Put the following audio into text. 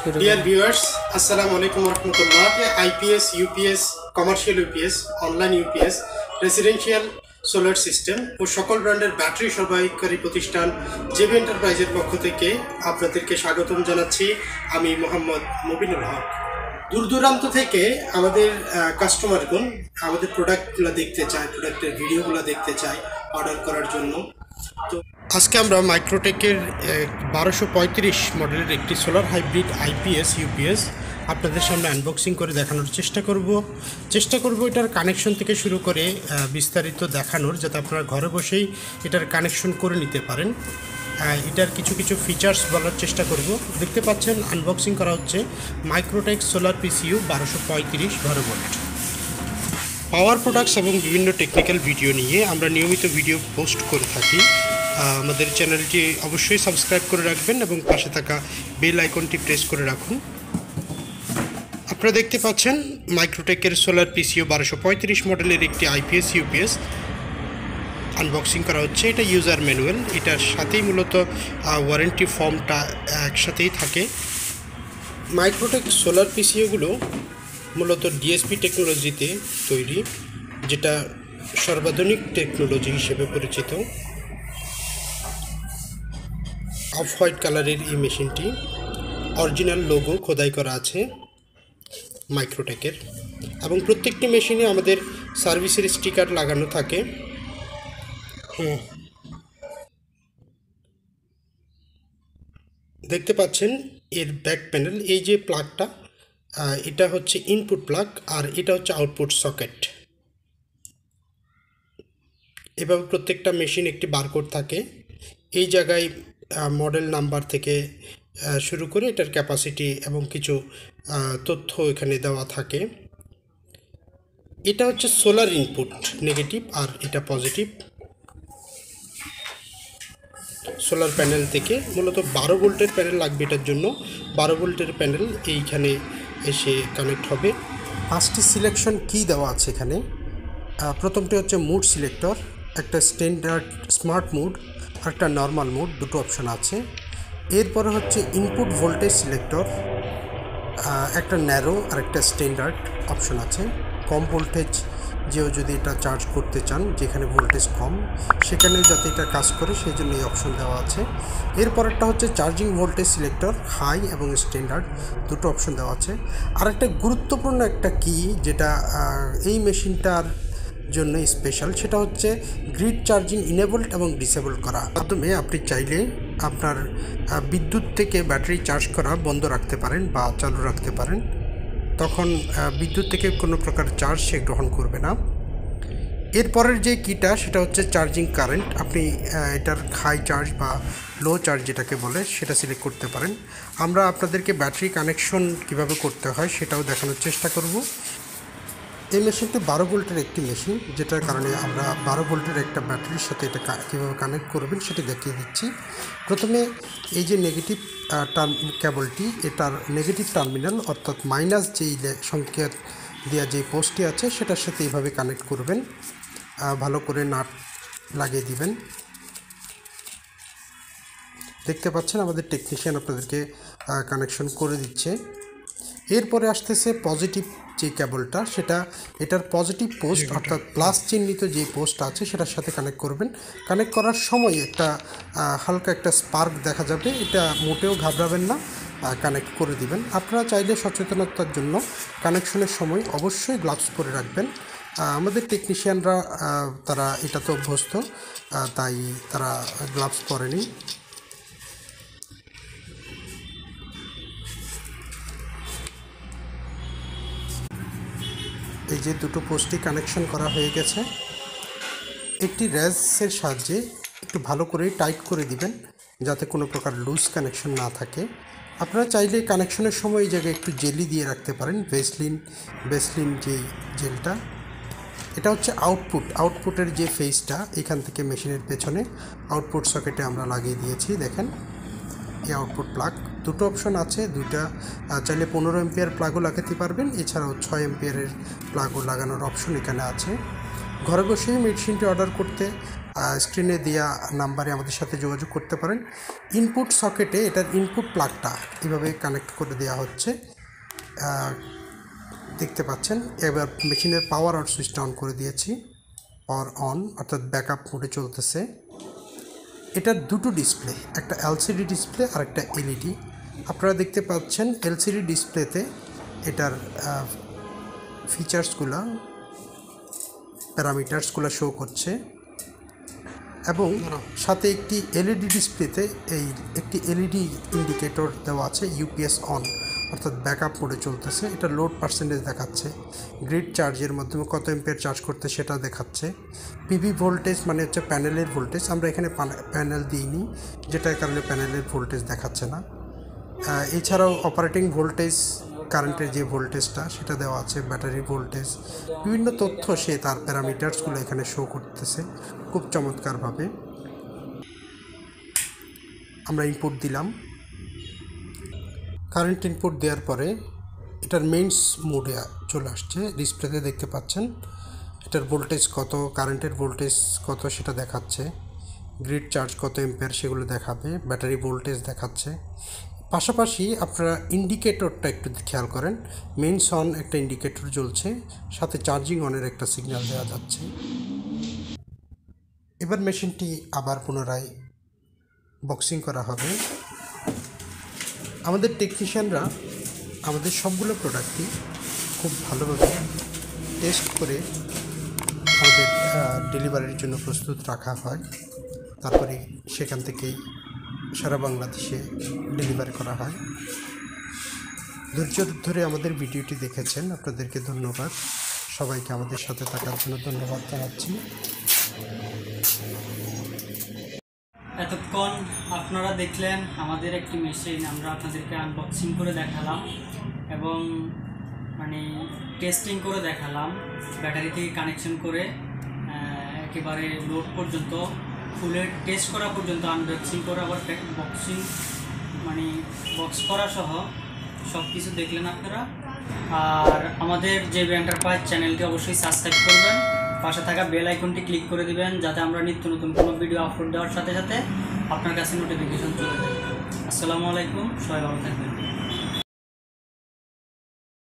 Dear viewers, Assalamu alaikum warahmatullah. IPS, UPS, commercial UPS, online UPS, residential solar system ও সকল ব্র্যান্ডের battery সরবরাহকারী প্রতিষ্ঠান JB এন্টারপ্রাইজের পক্ষ থেকে আপনাদেরকে স্বাগতম জানাচ্ছি। আমি মোহাম্মদ মুবিনুল হক। দূর দূরান্ত থেকে আমাদের কাস্টমারগণ আমাদের প্রোডাক্টগুলো দেখতে চায়, প্রোডাক্টের ভিডিওগুলো দেখতে চায় অর্ডার করার জন্য। তো আজকে আমরা মাইক্রোটেকের 1235 মডেলের একটি সোলার হাইব্রিড আইপিএস ইউপিএস আপনাদের সামনে আনবক্সিং করে দেখানোর চেষ্টা করব এটার কানেকশন থেকে শুরু করে বিস্তারিত দেখানোর, যাতে আপনারা ঘরে বসেই এটার কানেকশন করে নিতে পারেন। এটার কিছু ফিচার্স বলার চেষ্টা করব। দেখতে পাচ্ছেন আনবক্সিং করা হচ্ছে মাইক্রোটেক সোলার পিসিইউ 1235 12 ভোল্ট। পাওয়ার প্রোডাক্টস এবং বিভিন্ন টেকনিক্যাল ভিডিও নিয়ে আমরা নিয়মিত ভিডিও পোস্ট করে থাকি। আমাদের চ্যানেলটি অবশ্যই সাবস্ক্রাইব করে রাখবেন এবং পাশে থাকা বেল আইকনটি প্রেস করে রাখুন। আপনারা দেখতে পাচ্ছেন মাইক্রোটেকের সোলার পিসিইউ 1235 মডেলের একটি আইপিএস ইউপিএস আনবক্সিং করা হচ্ছে। এটা ইউজার ম্যানুয়াল, এটার সাথেই মূলত ওয়ারেন্টি ফর্মটা একসাথেই থাকে। মাইক্রোটেক সোলার পিসিইউগুলো মূলত ডিএসপি টেকনোলজিতে তৈরি, যেটা সর্বাধুনিক টেকনোলজি হিসেবে পরিচিত। অফ হোয়াইট কালারের এই মেশিনটি, অরিজিনাল লোগো খোদাই করা আছে মাইক্রোটেকের, এবং প্রত্যেকটি মেশিনে আমাদের সার্ভিসের স্টিকার লাগানো থাকে। দেখতে পাচ্ছেন এর ব্যাক প্যানেল, এই যে প্লাগটা, এটা হচ্ছে ইনপুট প্লাগ আর এটা হচ্ছে আউটপুট সকেট। এভাবে প্রত্যেকটা মেশিন একটি বারকোড থাকে। এই জায়গায় মডেল নাম্বার থেকে শুরু করে এটার ক্যাপাসিটি এবং কিছু তথ্য এখানে দেওয়া থাকে। এটা হচ্ছে সোলার ইনপুট নেগেটিভ আর এটা পজিটিভ। সোলার প্যানেল থেকে মূলত 12 ভোল্টের প্যানেল লাগবে এটার জন্য। 12 ভোল্টের প্যানেল এইখানে এসে কানেক্ট হবে। 5টি সিলেকশন কি দেওয়া আছে এখানে। প্রথমটি হচ্ছে মুড সিলেক্টর, একটা স্ট্যান্ডার্ড স্মার্ট মুড আর একটা নর্মাল মুড, দুটো অপশান আছে। এরপরে হচ্ছে ইনপুট ভোল্টেজ সিলেক্টর, একটা ন্যারো আর একটা স্ট্যান্ডার্ড অপশান আছে। কম ভোল্টেজ যেও যদি এটা চার্জ করতে চান, যেখানে ভোল্টেজ কম সেখানে যাতে এটা কাজ করে সেই জন্য এই অপশন দেওয়া আছে। এরপরেরটা হচ্ছে চার্জিং ভোল্টেজ সিলেক্টর, হাই এবং স্ট্যান্ডার্ড, দুটো অপশন দেওয়া আছে। আর একটা গুরুত্বপূর্ণ একটা কি যেটা এই মেশিনটার জন্য স্পেশাল, সেটা হচ্ছে গ্রিড চার্জিং ইনেবলড এবং ডিসেবল করা। মাধ্যমে আপনি চাইলে আপনার বিদ্যুৎ থেকে ব্যাটারি চার্জ করা বন্ধ রাখতে পারেন বা চালু রাখতে পারেন। তখন বিদ্যুৎ থেকে কোনো প্রকার চার্জ সে গ্রহণ করবে না। এরপরের যে কিটা সেটা হচ্ছে চার্জিং কারেন্ট। আপনি এটার হাই চার্জ বা লো চার্জ যেটাকে বলে সেটা সিলেক্ট করতে পারেন। আমরা আপনাদেরকে ব্যাটারি কানেকশন কিভাবে করতে হয় সেটাও দেখানোর চেষ্টা করব। এই মেশিনটি 12 ভোল্টের একটি মেশিন, যেটার কারণে আমরা 12 ভোল্টের একটা ব্যাটারির সাথে এটা কীভাবে কানেক্ট করবেন সেটি দেখিয়ে দিচ্ছি। প্রথমে এই যে নেগেটিভ কেবলটি, এটার নেগেটিভ টার্মিনাল অর্থাৎ মাইনাস যেই সংকেত দেওয়া যে পোস্টটি আছে সেটার সাথে এইভাবে কানেক্ট করবেন। ভালো করে নাট লাগিয়ে দিবেন। দেখতে পাচ্ছেন আমাদের টেকনিশিয়ান আপনাদেরকে কানেকশন করে দিচ্ছে। এরপরে আসতেছে পজিটিভ যে কেবলটা, সেটা এটার পজিটিভ পোস্ট অর্থাৎ প্লাস চিহ্নিত যে পোস্ট আছে সেটার সাথে কানেক্ট করবেন। কানেক্ট করার সময় একটা হালকা একটা স্পার্ক দেখা যাবে, এটা মোটেও ঘাবড়াবেন না, কানেক্ট করে দিবেন। আপনারা চাইলে সচেতনতার জন্য কানেকশনের সময় অবশ্যই গ্লাভস পরে রাখবেন। আমাদের টেকনিশিয়ানরা তারা এটাতে অভ্যস্ত, তাই তারা গ্লাভস পরেনি। এই যে দুটো পোস্টই কানেকশন করা হয়ে গেছে। একটি রেজের সাহায্যে একটু ভালো করে টাইট করে দিবেন যাতে কোনো প্রকার লুজ কানেকশন না থাকে। আপনারা চাইলে কানেকশনের সময় এই জায়গায় একটু জেলি দিয়ে রাখতে পারেন, বেসলিন যে জেলটা। এটা হচ্ছে আউটপুটের যে ফেসটা, এখান থেকে মেশিনের পেছনে আউটপুট সকেটে আমরা লাগিয়ে দিয়েছি। দেখেন এই আউটপুট প্লাগ, দুটো অপশন আছে, দুইটা চাইলে 15 এম্পিয়ার প্লাগও লাগাতে পারবেন, এছাড়াও 6 এম্পিয়ারের প্লাগও লাগানোর অপশন এখানে আছে। ঘরে বসেই মেশিনটি অর্ডার করতে স্ক্রিনে দেওয়া নাম্বারে আমাদের সাথে যোগাযোগ করতে পারেন। ইনপুট সকেটে এটার ইনপুট প্লাগটা এভাবে কানেক্ট করে দেওয়া হচ্ছে, দেখতে পাচ্ছেন। এবার মেশিনের পাওয়ার অন সুইচটা অন করে দিয়েছি, পাওয়ার অন অর্থাৎ ব্যাকআপ মোডে চলতেছে। এটার দুটো ডিসপ্লে, একটা এলসিডি ডিসপ্লে আর একটা এলইডি। আপনারা দেখতে পাচ্ছেন এলসিডি ডিসপ্লেতে এটার ফিচার্সগুলো, প্যারামিটার্সগুলো শো করছে এবং সাথে একটি এলইডি ডিসপ্লেতে একটি এলইডি ইন্ডিকেটর দেওয়া আছে, ইউপিএস অন অর্থাৎ ব্যাকআপ মোডে চলতেছে। এটা লোড পার্সেন্টেজ দেখাচ্ছে, গ্রিড চার্জের মাধ্যমে কত এম্পিয়ার চার্জ করতে সেটা দেখাচ্ছে। পিভি ভোল্টেজ মানে হচ্ছে প্যানেলের ভোল্টেজ, আমরা এখানে প্যানেল দিইনি যেটার কারণে প্যানেলের ভোল্টেজ দেখাচ্ছে না। এছাড়াও অপারেটিং ভোল্টেজ, কারেন্টের যে ভোল্টেজটা সেটা দেওয়া আছে, ব্যাটারি ভোল্টেজ, বিভিন্ন তথ্য সে তার প্যারামিটার্সগুলো এখানে শো করতেছে খুব চমৎকারভাবে। আমরা ইনপুট দিলাম, কারেন্ট ইনপুট দেওয়ার পরে এটার মেইনস মোডে চলে আসছে। ডিসপ্লেতে দেখতে পাচ্ছেন এটার ভোল্টেজ কত, কারেন্টের ভোল্টেজ কত সেটা দেখাচ্ছে, গ্রিড চার্জ কত এম্পিয়ার সেগুলো দেখাবে, ব্যাটারি ভোল্টেজ দেখাচ্ছে। পাশাপাশি আপনারা ইন্ডিকেটরটা একটু খেয়াল করেন, মেইনস অন একটা ইন্ডিকেটর জ্বলছে, সাথে চার্জিং অনের একটা সিগন্যাল দেওয়া যাচ্ছে। এবার মেশিনটি আবার পুনরায় বক্সিং করা হবে। আমাদের টেকনিশিয়ানরা আমাদের সবগুলো প্রোডাক্টই খুব ভালোভাবে টেস্ট করে আমাদের ডেলিভারির জন্য প্রস্তুত রাখা হয়, তারপরে সেখান থেকেই সারা বাংলাদেশে ডেলিভারি করা হয়। ধৈর্য ধরে আমাদের ভিডিওটি দেখেছেন, আপনাদেরকে ধন্যবাদ। সবাইকে আমাদের সাথে থাকার জন্য ধন্যবাদ জানাচ্ছি। এতক্ষণ আপনারা দেখলেন আমাদের একটি মেশিন, আমরা আপনাদেরকে আনবক্সিং করে দেখালাম এবং টেস্টিং করে দেখালাম, ব্যাটারি থেকে কানেকশন করে একেবারে লোড পর্যন্ত, ফুলের টেস্ট করা পর্যন্ত আনবক্সিং করে, আবার বক্স করা সহ সব কিছু দেখলেন আপনারা। আর আমাদের যে এন্টারপ্রাইজ চ্যানেলটি অবশ্যই সাবস্ক্রাইব করবেন, পাশে থাকা বেল আইকনটি ক্লিক করে দিবেন যাতে আমরা নিত্য নতুন কোনো ভিডিও আপলোড দেওয়ার সাথে সাথে আপনার কাছে নোটিফিকেশন চলে যায়। আসসালামু আলাইকুম, সবাই ভালো থাকবেন।